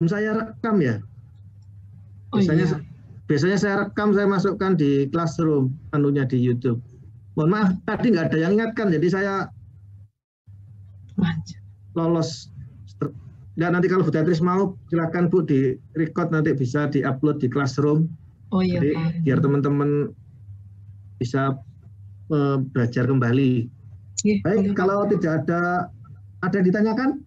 saya rekam ya. Oh iya. Biasanya saya rekam, saya masukkan di Classroom, anunya di YouTube. Mohon maaf, tadi nggak ada yang ingatkan, jadi saya lolos. Nggak, nanti kalau Bu Tetris mau, silakan Bu di record, nanti bisa di-upload di Classroom. Oh iya, jadi, Pak. biar teman-teman bisa belajar kembali. Baik, kalau tidak ada yang ditanyakan?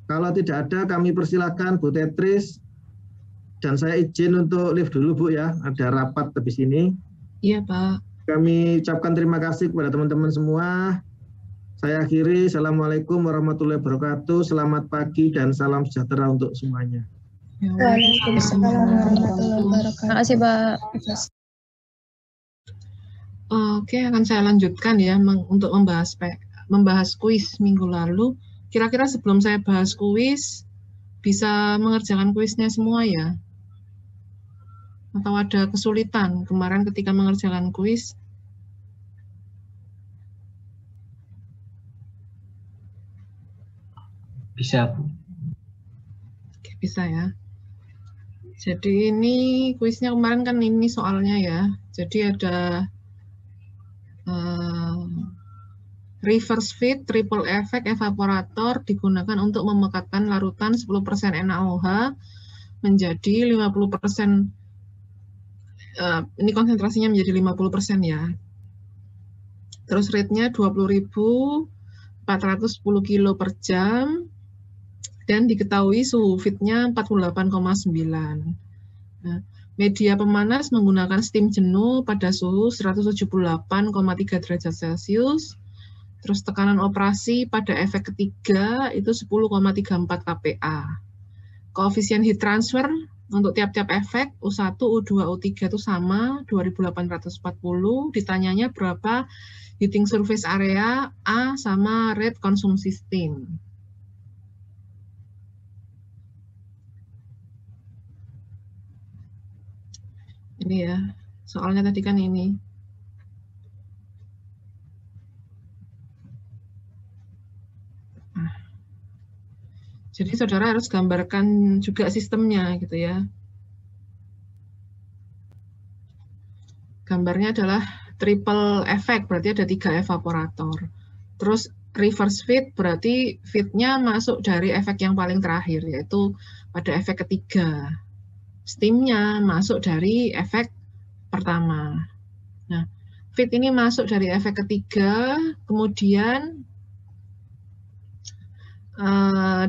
Kalau tidak ada, kami persilakan Bu Tetris. Dan saya izin untuk live dulu Bu ya, ada rapat habis ini. Iya Pak. Kami ucapkan terima kasih kepada teman-teman semua. Saya akhiri, Assalamualaikum warahmatullahi wabarakatuh, selamat pagi dan salam sejahtera untuk semuanya. Waalaikumsalam warahmatullahi wabarakatuh. Terima kasih Pak. Oke, akan saya lanjutkan ya untuk membahas kuis minggu lalu. Kira-kira sebelum saya bahas kuis, bisa mengerjakan kuisnya semua ya? Atau ada kesulitan kemarin ketika mengerjakan kuis? Bisa, Bu. Oke, bisa ya. Jadi ini kuisnya kemarin kan ini soalnya ya. Jadi ada reverse feed, triple effect evaporator digunakan untuk memekatkan larutan 10% NaOH menjadi 50%, ini konsentrasinya menjadi 50% ya. Terus rate-nya 20.410 kilo per jam, dan diketahui suhu feed-nya 48,9. Nah, media pemanas menggunakan steam jenuh pada suhu 178,3 derajat Celcius. Terus tekanan operasi pada efek ketiga itu 10,34 kPa. Koefisien heat transfer untuk tiap-tiap efek U1, U2, U3 itu sama 2840. Ditanyanya berapa heating surface area A sama rate konsumsi steam. Ini ya, soalnya tadi kan ini. Jadi saudara harus gambarkan juga sistemnya gitu ya. Gambarnya adalah triple effect, berarti ada 3 evaporator. Terus reverse feed berarti feed-nya masuk dari efek yang paling terakhir, yaitu pada efek ketiga. Steam-nya masuk dari efek pertama. Nah, feed ini masuk dari efek ketiga, kemudian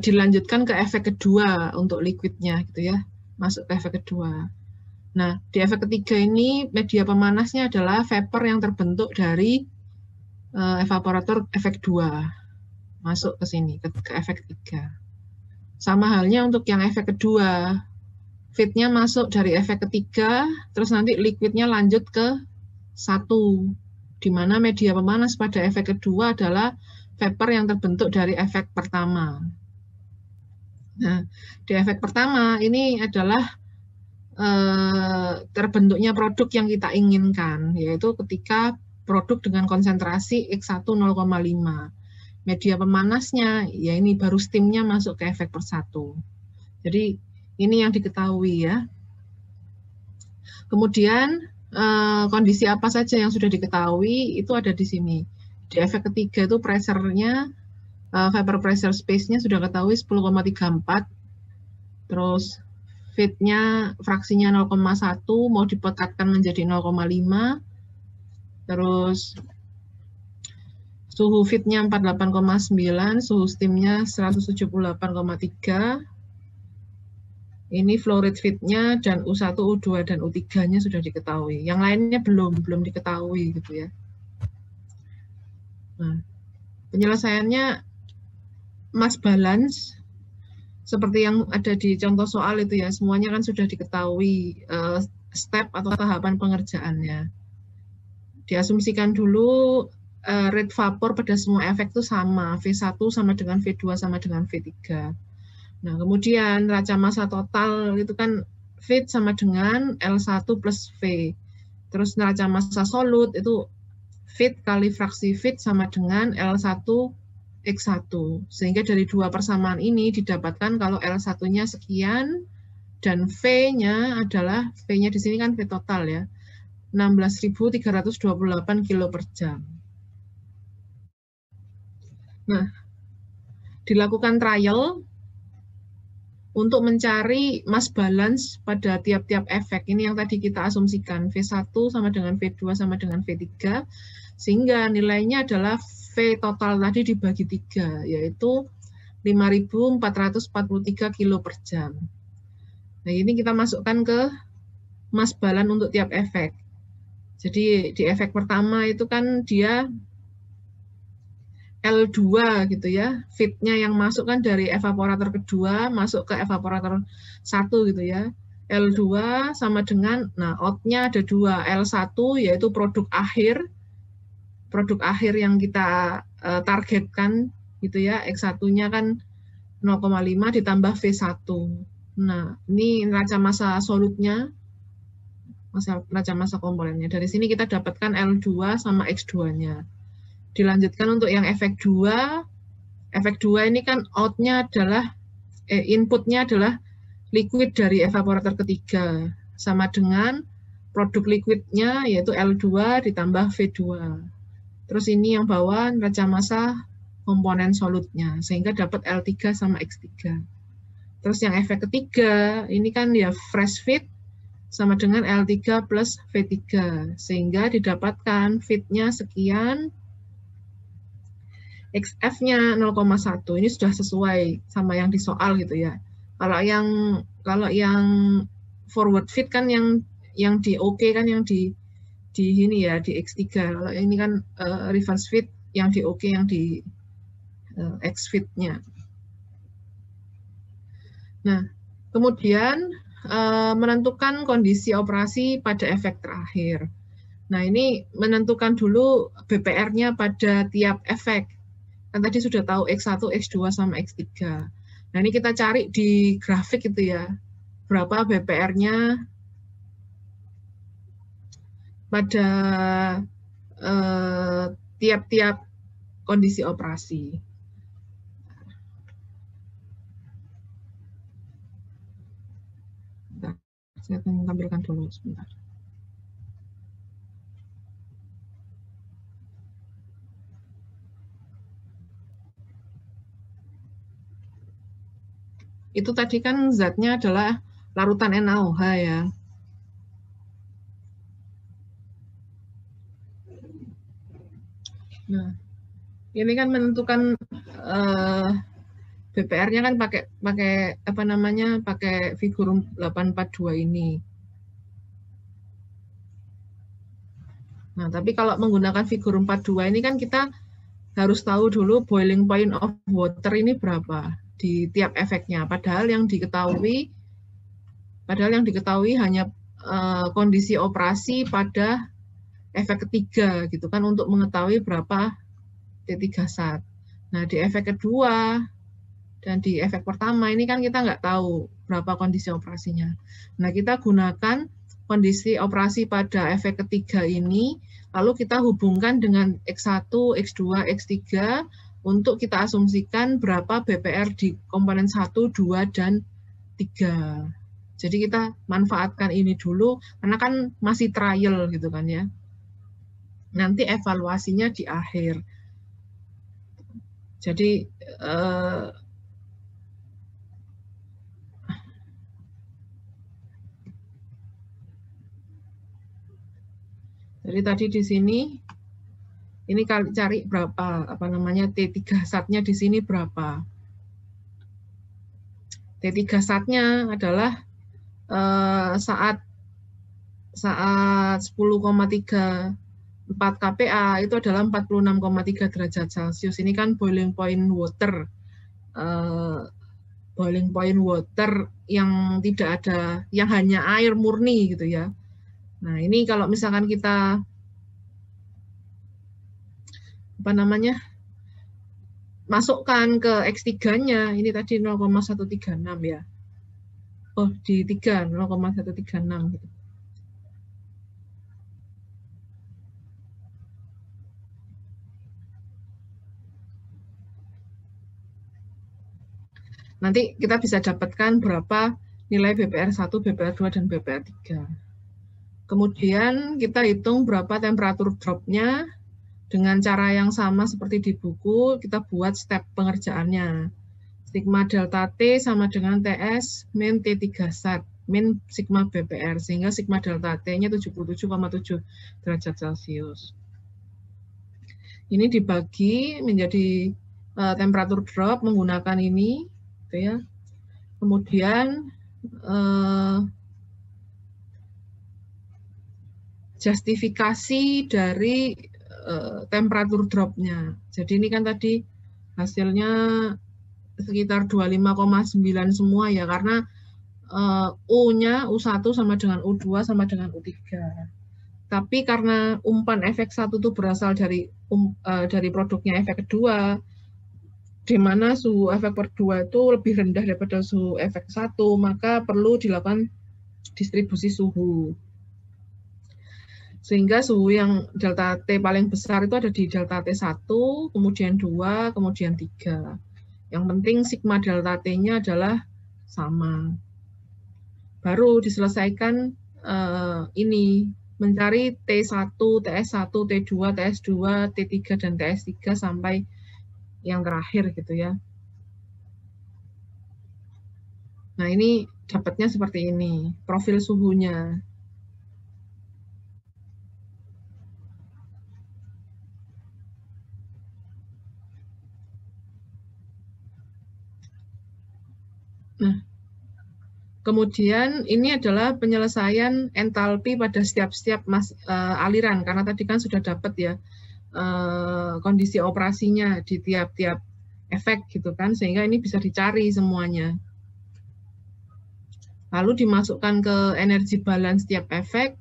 dilanjutkan ke efek kedua untuk liquidnya gitu ya, masuk ke efek kedua. Nah, di efek ketiga ini media pemanasnya adalah vapor yang terbentuk dari evaporator efek 2, masuk ke sini, ke efek 3. Sama halnya untuk yang efek kedua, feed-nya masuk dari efek ketiga, terus nanti liquidnya lanjut ke 1, di mana media pemanas pada efek kedua adalah vapor yang terbentuk dari efek pertama. Nah, di efek pertama ini adalah terbentuknya produk yang kita inginkan, yaitu ketika produk dengan konsentrasi X1 0,5. Media pemanasnya, ya ini baru steam-nya masuk ke efek per 1. Jadi ini yang diketahui ya. Kemudian kondisi apa saja yang sudah diketahui itu ada di sini. Di efek ketiga itu pressure-nya, vapor pressure space-nya sudah ketahui 10,34. Terus feed-nya fraksinya 0,1, mau dipekatkan menjadi 0,5. Terus suhu feed-nya 48,9, suhu steam-nya 178,3. Ini flow rate feed-nya dan U1, U2, dan U3-nya sudah diketahui. Yang lainnya belum diketahui gitu ya. Nah, penyelesaiannya mass balance seperti yang ada di contoh soal itu ya, semuanya kan sudah diketahui step atau tahapan pengerjaannya. Diasumsikan dulu rate vapor pada semua efek itu sama, V1 sama dengan V2 sama dengan V3. Nah, kemudian neraca massa total itu kan feed sama dengan L1 plus V. Terus neraca massa solut itu feed kali fraksi feed sama dengan L1 X1. Sehingga dari dua persamaan ini didapatkan kalau L1-nya sekian dan V-nya adalah, V-nya di sini kan V total ya, 16.328 kilo per jam. Nah, dilakukan trial untuk mencari mass balance pada tiap-tiap efek. Ini yang tadi kita asumsikan, V1 sama dengan V2 sama dengan V3, sehingga nilainya adalah V total tadi dibagi 3, yaitu 5.443 kilo per jam. Nah, ini kita masukkan ke mass balance untuk tiap efek. Jadi di efek pertama itu kan dia L2 gitu ya, feed-nya yang masuk kan dari evaporator kedua masuk ke evaporator 1 gitu ya. L2 sama dengan, nah out-nya ada 2, L1 yaitu produk akhir yang kita targetkan gitu ya, X1-nya kan 0,5 ditambah V1. Nah, ini neraca massa solutnya, neraca massa komponennya. Dari sini kita dapatkan L2 sama X2-nya. Dilanjutkan untuk yang efek 2. Efek 2 ini kan out-nya adalah, input-nya adalah liquid dari evaporator ketiga. Sama dengan produk liquidnya yaitu L2 ditambah V2. Terus ini yang bawah neraca massa komponen solutnya. Sehingga dapat L3 sama X3. Terus yang efek ketiga, ini kan ya fresh feed sama dengan L3 plus V3. Sehingga didapatkan feed-nya sekian, XF-nya 0,1. Ini sudah sesuai sama yang di soal gitu ya. Kalau yang forward feed kan yang di OK kan yang di ini ya di X3. Kalau ini kan reverse feed yang di OK yang di X feed-nya. Nah, kemudian menentukan kondisi operasi pada efek terakhir. Nah, ini menentukan dulu BPR-nya pada tiap efek. Kan tadi sudah tahu X1, X2, sama X3. Nah, ini kita cari di grafik itu ya. Berapa BPR-nya pada tiap-tiap kondisi operasi. Bentar, saya akan tampilkan dulu sebentar. Itu tadi kan zatnya adalah larutan NaOH ya. Nah, ini kan menentukan BPR-nya kan pakai apa namanya? Pakai figur 842 ini. Nah, tapi kalau menggunakan figur 42 ini kan kita harus tahu dulu boiling point of water ini berapa di tiap efeknya. Padahal yang diketahui hanya kondisi operasi pada efek ketiga gitu kan untuk mengetahui berapa T3 SAT. Nah, di efek kedua dan di efek pertama ini kan kita nggak tahu berapa kondisi operasinya. Nah, kita gunakan kondisi operasi pada efek ketiga ini, lalu kita hubungkan dengan X1, X2, X3 untuk kita asumsikan berapa BPR di komponen 1, 2, dan 3. Jadi kita manfaatkan ini dulu, karena kan masih trial gitu kan ya. Nanti evaluasinya di akhir. Jadi tadi di sini ini cari berapa apa namanya T3 SAT-nya di sini berapa. T3 SAT-nya adalah saat 10,34 kPa itu adalah 46,3 derajat Celcius. Ini kan boiling point water. Boiling point water yang tidak ada, yang hanya air murni gitu ya. Nah, ini kalau misalkan kita apa namanya? Masukkan ke X3-nya, ini tadi 0,136 ya. Oh, di 3 0,136 gitu. Nanti kita bisa dapatkan berapa nilai BPR1, BPR2, dan BPR3. Kemudian kita hitung berapa temperatur drop-nya. Dengan cara yang sama seperti di buku, kita buat step pengerjaannya. Sigma delta T sama dengan TS min T3 sat, min sigma BPR, sehingga sigma delta T-nya 77,7 derajat Celcius. Ini dibagi menjadi temperatur drop menggunakan ini, gitu ya. Kemudian justifikasi dari temperatur drop-nya. Jadi ini kan tadi hasilnya sekitar 25,9 semua ya, karena U-nya U1 sama dengan U2 sama dengan U3. Tapi karena umpan efek 1 itu berasal dari produknya efek kedua, di mana suhu efek kedua itu lebih rendah daripada suhu efek 1, maka perlu dilakukan distribusi suhu. Sehingga suhu yang delta T paling besar itu ada di delta T1, kemudian 2, kemudian 3. Yang penting sigma delta T-nya adalah sama. Baru diselesaikan ini, mencari T1, TS1, T2, TS2, T3, dan TS3 sampai yang terakhir gitu ya. Nah ini dapatnya seperti ini, profil suhunya. Nah, kemudian ini adalah penyelesaian entalpi pada setiap aliran, karena tadi kan sudah dapat ya kondisi operasinya di tiap-tiap efek gitu kan, sehingga ini bisa dicari semuanya. Lalu dimasukkan ke energi balance setiap efek,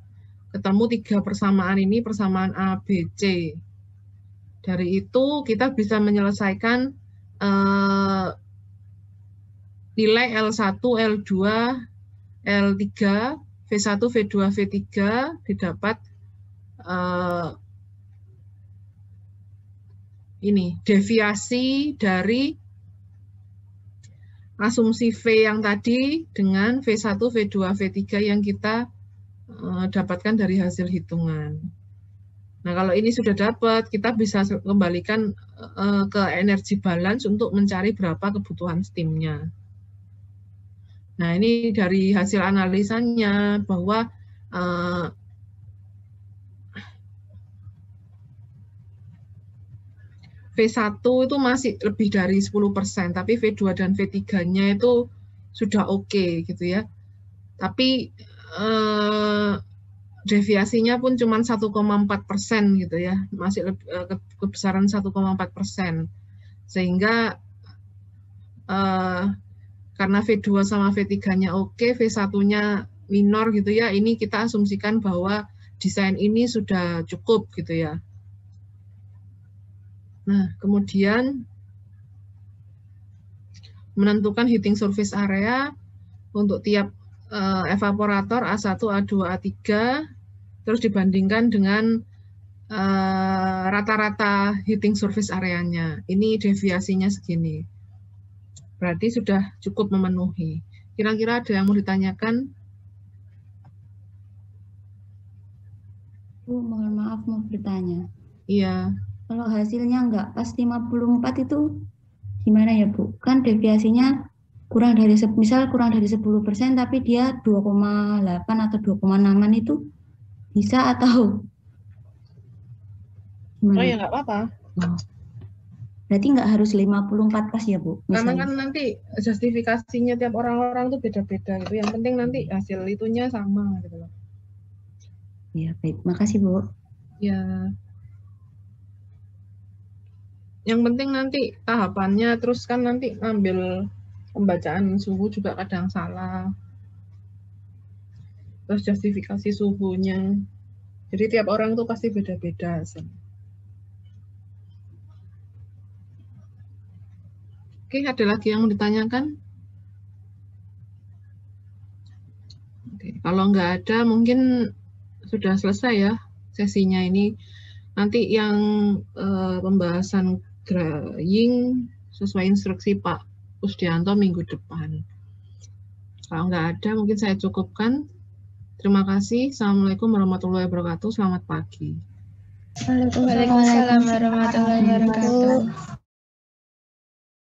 ketemu 3 persamaan ini, persamaan A, B, C. Dari itu kita bisa menyelesaikan nilai L1, L2, L3, V1, V2, V3 didapat ini deviasi dari asumsi V yang tadi dengan V1, V2, V3 yang kita dapatkan dari hasil hitungan. Nah, kalau ini sudah dapat, kita bisa kembalikan ke energi balance untuk mencari berapa kebutuhan steam-nya. Nah, ini dari hasil analisanya bahwa V1 itu masih lebih dari 10%, tapi V2 dan V3-nya itu sudah oke gitu ya. Tapi deviasinya pun cuma 1,4% gitu ya, masih kebesaran 1,4%. Sehingga karena V2 sama V3-nya oke, V1-nya minor gitu ya, ini kita asumsikan bahwa desain ini sudah cukup gitu ya. Nah, kemudian menentukan heating surface area untuk tiap evaporator A1, A2, A3, terus dibandingkan dengan rata-rata heating surface areanya. Ini deviasinya segini. Berarti sudah cukup memenuhi. Kira-kira ada yang mau ditanyakan? Bu, mohon maaf mau bertanya. Iya. Kalau hasilnya nggak pas 54 itu gimana ya Bu? Kan deviasinya kurang dari, misal kurang dari 10%, tapi dia 2,8 atau 2,6-an itu bisa atau gimana? Oh ya nggak apa-apa. Oh. Berarti nggak harus 54 pas ya Bu? Karena kan nanti justifikasinya tiap orang-orang tuh beda-beda gitu. Yang penting nanti hasil itunya sama gitu loh. Ya baik, makasih Bu. Ya. Yang penting nanti tahapannya, terus kan nanti ngambil pembacaan suhu juga kadang salah. Terus justifikasi suhunya. Jadi tiap orang tuh pasti beda-beda hasilnya. Oke, ada lagi yang mau ditanyakan? Oke, kalau nggak ada mungkin sudah selesai ya sesinya ini. Nanti yang pembahasan drying sesuai instruksi Pak Kusdianto minggu depan. Kalau nggak ada, mungkin saya cukupkan. Terima kasih. Assalamualaikum warahmatullahi wabarakatuh. Selamat pagi. Waalaikumsalam warahmatullahi wabarakatuh.